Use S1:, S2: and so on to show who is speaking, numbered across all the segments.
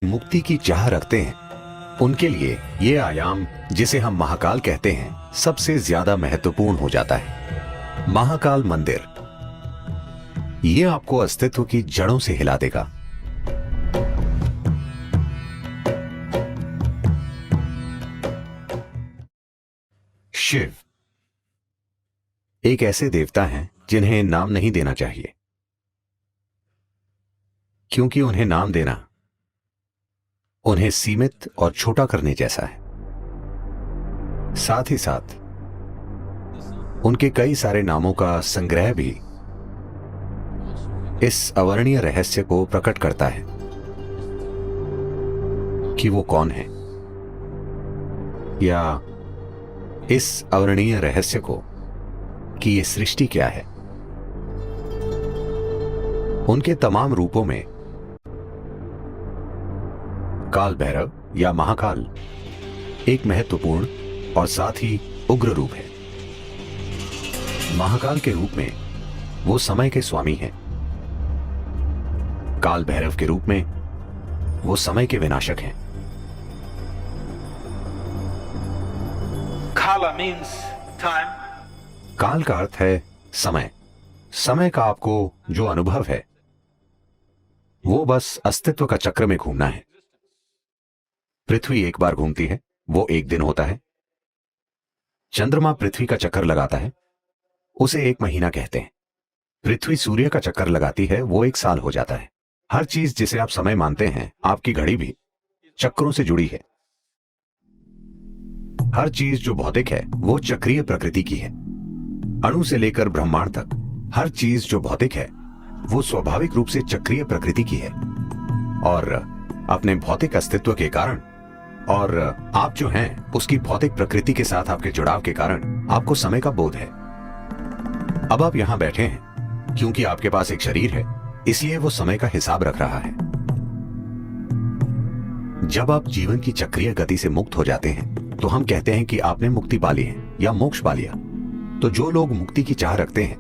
S1: मुक्ति की चाह रखते हैं उनके लिए ये आयाम, जिसे हम महाकाल कहते हैं, सबसे ज्यादा महत्वपूर्ण हो जाता है। महाकाल मंदिर ये आपको अस्तित्व की जड़ों से हिला देगा। शिव एक ऐसे देवता हैं जिन्हें नाम नहीं देना चाहिए, क्योंकि उन्हें नाम देना उन्हें सीमित और छोटा करने जैसा है। साथ ही साथ उनके कई सारे नामों का संग्रह भी इस अवर्णीय रहस्य को प्रकट करता है कि वो कौन है, या इस अवर्णीय रहस्य को कि ये सृष्टि क्या है। उनके तमाम रूपों में काल भैरव या महाकाल एक महत्वपूर्ण और साथ ही उग्र रूप है। महाकाल के रूप में वो समय के स्वामी हैं। काल भैरव के रूप में वो समय के विनाशक हैं।
S2: Kala means time.
S1: काल का अर्थ है समय। समय का आपको जो अनुभव है वो बस अस्तित्व का चक्र में घूमना है। पृथ्वी एक बार घूमती है, वो एक दिन होता है। चंद्रमा पृथ्वी का चक्कर लगाता है, उसे एक महीना कहते हैं। पृथ्वी सूर्य का चक्कर लगाती है, वो एक साल हो जाता है। हर चीज जिसे आप समय मानते हैं, आपकी घड़ी भी चक्रों से जुड़ी है। हर चीज जो भौतिक है वो चक्रीय प्रकृति की है। अणु से लेकर ब्रह्मांड तक हर चीज जो भौतिक है वो स्वाभाविक रूप से चक्रीय प्रकृति की है। और अपने भौतिक अस्तित्व के कारण और आप जो हैं उसकी भौतिक प्रकृति के साथ आपके जुड़ाव के कारण आपको समय का बोध है। अब आप यहां बैठे हैं क्योंकि आपके पास एक शरीर है, इसलिए वो समय का हिसाब रख रहा है। जब आप जीवन की चक्रीय गति से मुक्त हो जाते हैं तो हम कहते हैं कि आपने मुक्ति पा ली है या मोक्ष पा लिया। तो जो लोग मुक्ति की चाह रखते हैं,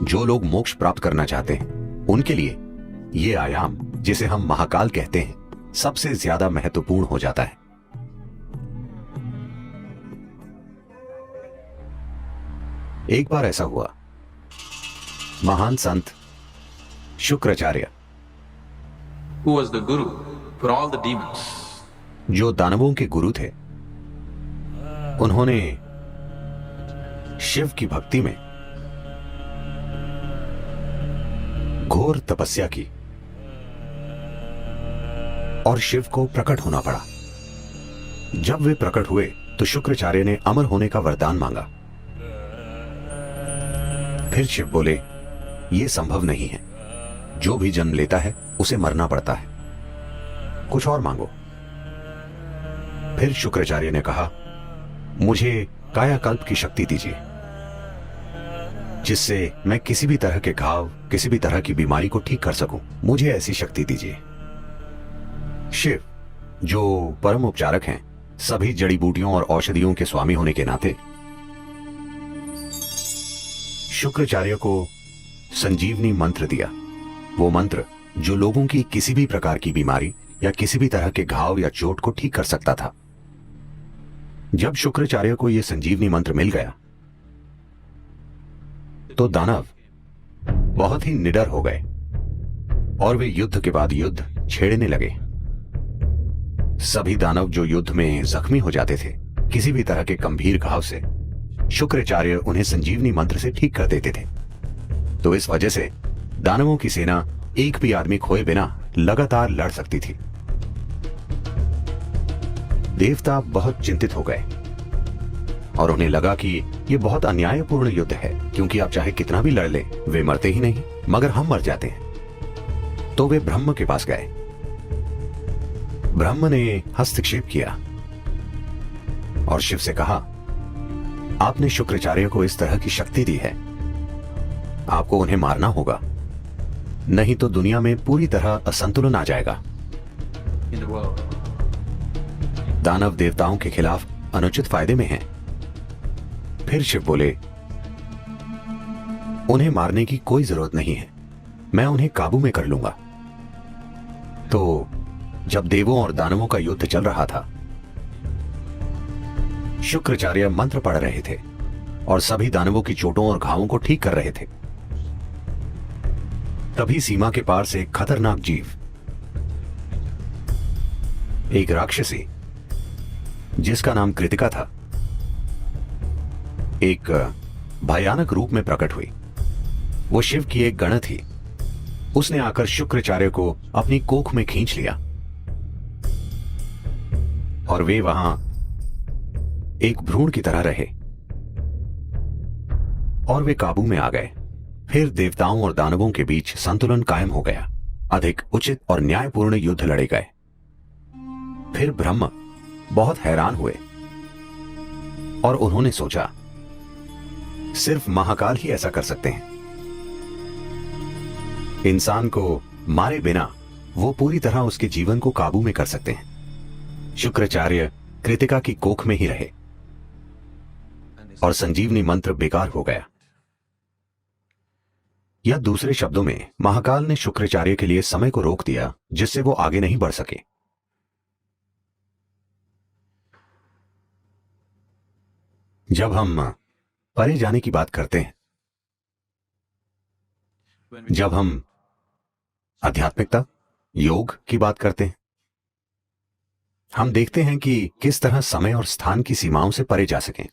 S1: जो लोग मोक्ष प्राप्त करना चाहते हैं, उनके लिए ये आयाम, जिसे हम महाकाल कहते हैं, सबसे ज्यादा महत्वपूर्ण हो जाता है। एक बार ऐसा हुआ, महान संत Shukracharya,
S2: Who was the guru for all the demons?
S1: जो दानवों के गुरु थे, उन्होंने शिव की भक्ति में घोर तपस्या की और शिव को प्रकट होना पड़ा। जब वे प्रकट हुए तो शुक्राचार्य ने अमर होने का वरदान मांगा। फिर शिव बोले, यह संभव नहीं है, जो भी जन्म लेता है उसे मरना पड़ता है, कुछ और मांगो। फिर शुक्राचार्य ने कहा, मुझे कायाकल्प की शक्ति दीजिए, जिससे मैं किसी भी तरह के घाव, किसी भी तरह की बीमारी को ठीक कर सकूं। मुझे ऐसी शक्ति दीजिए। शिव, जो परम उपचारक हैं, सभी जड़ी बूटियों और औषधियों के स्वामी होने के नाते, शुक्राचार्य को संजीवनी मंत्र दिया। वो मंत्र जो लोगों की किसी भी प्रकार की बीमारी या किसी भी तरह के घाव या चोट को ठीक कर सकता था। जब शुक्राचार्य को यह संजीवनी मंत्र मिल गया तो दानव बहुत ही निडर हो गए और वे युद्ध के बाद युद्ध छेड़ने लगे। सभी दानव जो युद्ध में जख्मी हो जाते थे, किसी भी तरह के गंभीर घाव से, शुक्राचार्य उन्हें संजीवनी मंत्र से ठीक कर देते थे। तो इस वजह से दानवों की सेना एक भी आदमी खोए बिना लगातार लड़ सकती थी। देवता बहुत चिंतित हो गए और उन्हें लगा कि यह बहुत अन्यायपूर्ण युद्ध है, क्योंकि आप चाहे कितना भी लड़ लें, वे मरते ही नहीं, मगर हम मर जाते हैं। तो वे ब्रह्म के पास गए। ब्रह्म ने हस्तक्षेप किया और शिव से कहा, आपने शुक्राचार्य को इस तरह की शक्ति दी है, आपको उन्हें मारना होगा, नहीं तो दुनिया में पूरी तरह असंतुलन आ जाएगा।
S2: In the world.
S1: दानव देवताओं के खिलाफ अनुचित फायदे में हैं। फिर शिव बोले, उन्हें मारने की कोई जरूरत नहीं है, मैं उन्हें काबू में कर लूंगा। तो जब देवों और दानवों का युद्ध चल रहा था, शुक्राचार्य मंत्र पढ़ रहे थे और सभी दानवों की चोटों और घावों को ठीक कर रहे थे। तभी सीमा के पार से एक खतरनाक जीव, एक राक्षसी जिसका नाम कृतिका था, एक भयानक रूप में प्रकट हुई। वो शिव की एक गण थी। उसने आकर शुक्राचार्य को अपनी कोख में खींच लिया और वे वहां एक भ्रूण की तरह रहे और वे काबू में आ गए। फिर देवताओं और दानवों के बीच संतुलन कायम हो गया। अधिक उचित और न्यायपूर्ण युद्ध लड़े गए। फिर ब्रह्मा बहुत हैरान हुए और उन्होंने सोचा, सिर्फ महाकाल ही ऐसा कर सकते हैं। इंसान को मारे बिना वो पूरी तरह उसके जीवन को काबू में कर सकते हैं। शुक्राचार्य कृतिका की कोख में ही रहे और संजीवनी मंत्र बेकार हो गया। या दूसरे शब्दों में, महाकाल ने शुक्राचार्य के लिए समय को रोक दिया जिससे वो आगे नहीं बढ़ सके। जब हम परे जाने की बात करते हैं, जब हम आध्यात्मिकता, योग की बात करते हैं, हम देखते हैं कि किस तरह समय और स्थान की सीमाओं से परे जा सकें,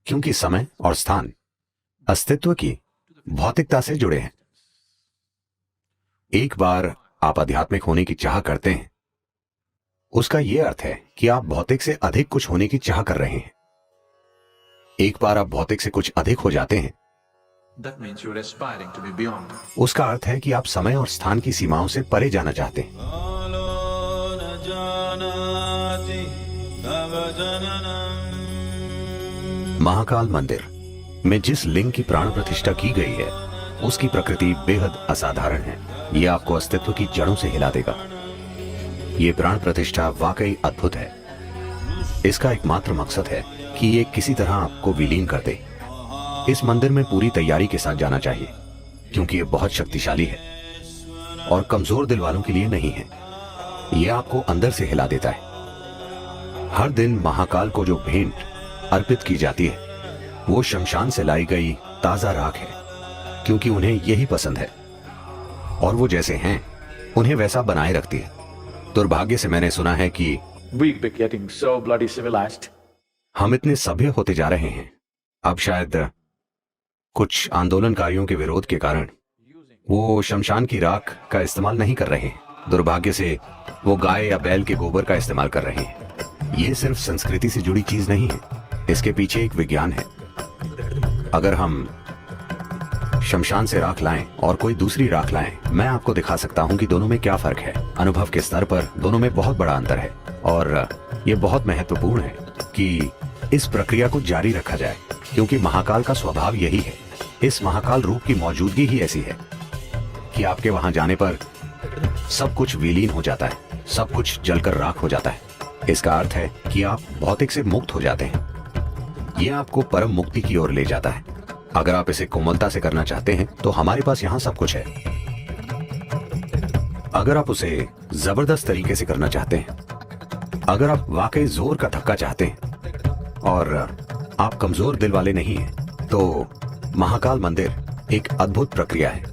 S1: क्योंकि समय और स्थान अस्तित्व की भौतिकता से जुड़े हैं। एक बार आप आध्यात्मिक होने की चाह करते हैं, उसका यह अर्थ है कि आप भौतिक से अधिक कुछ होने की चाह कर रहे हैं। एक बार आप भौतिक से कुछ अधिक हो जाते हैं,
S2: That means you're aspiring to be beyond.
S1: उसका अर्थ है कि आप समय और स्थान की सीमाओं से परे जाना चाहते हैं। महाकाल मंदिर में जिस लिंग की प्राण प्रतिष्ठा की गई है, उसकी प्रकृति बेहद असाधारण है। यह आपको अस्तित्व की जड़ों से हिला देगा। यह प्राण प्रतिष्ठा वाकई अद्भुत है। इसका एकमात्र मकसद है कि ये किसी तरह आपको विलीन कर दे। इस मंदिर में पूरी तैयारी के साथ जाना चाहिए, क्योंकि ये बहुत शक्तिशाली है और कमजोर दिल वालों के लिए नहीं है। यह आपको अंदर से हिला देता है। हर दिन महाकाल को जो भेंट अर्पित की जाती है, वो शमशान से लाई गई ताजा राख है, क्योंकि उन्हें यही पसंद है और वो जैसे हैं उन्हें वैसा बनाए रखती है। दुर्भाग्य से मैंने सुना है कि
S2: We'll be getting so bloody civilized.
S1: हम इतने सभ्य होते जा रहे हैं। अब शायद कुछ आंदोलनकारियों के विरोध के कारण वो शमशान की राख का इस्तेमाल नहीं कर रहे हैं। दुर्भाग्य से वो गाय या बैल के गोबर का इस्तेमाल कर रहे हैं। ये सिर्फ संस्कृति से जुड़ी चीज नहीं है, इसके पीछे एक विज्ञान है। अगर हम शमशान से राख लाएं और कोई दूसरी राख लाएं, मैं आपको दिखा सकता हूं कि दोनों में क्या फर्क है। अनुभव के स्तर पर दोनों में बहुत बड़ा अंतर है और यह बहुत महत्वपूर्ण है कि इस प्रक्रिया को जारी रखा जाए, क्योंकि महाकाल का स्वभाव यही है। इस महाकाल रूप की मौजूदगी ही ऐसी है कि आपके वहां जाने पर सब कुछ विलीन हो जाता है, सब कुछ जलकर राख हो जाता है। इसका अर्थ है कि आप भौतिक से मुक्त हो जाते हैं। यह आपको परम मुक्ति की ओर ले जाता है। अगर आप इसे कोमलता से करना चाहते हैं तो हमारे पास यहाँ सब कुछ है। अगर आप उसे जबरदस्त तरीके से करना चाहते हैं, अगर आप वाकई जोर का धक्का चाहते हैं और आप कमजोर दिल वाले नहीं हैं, तो महाकाल मंदिर एक अद्भुत प्रक्रिया है।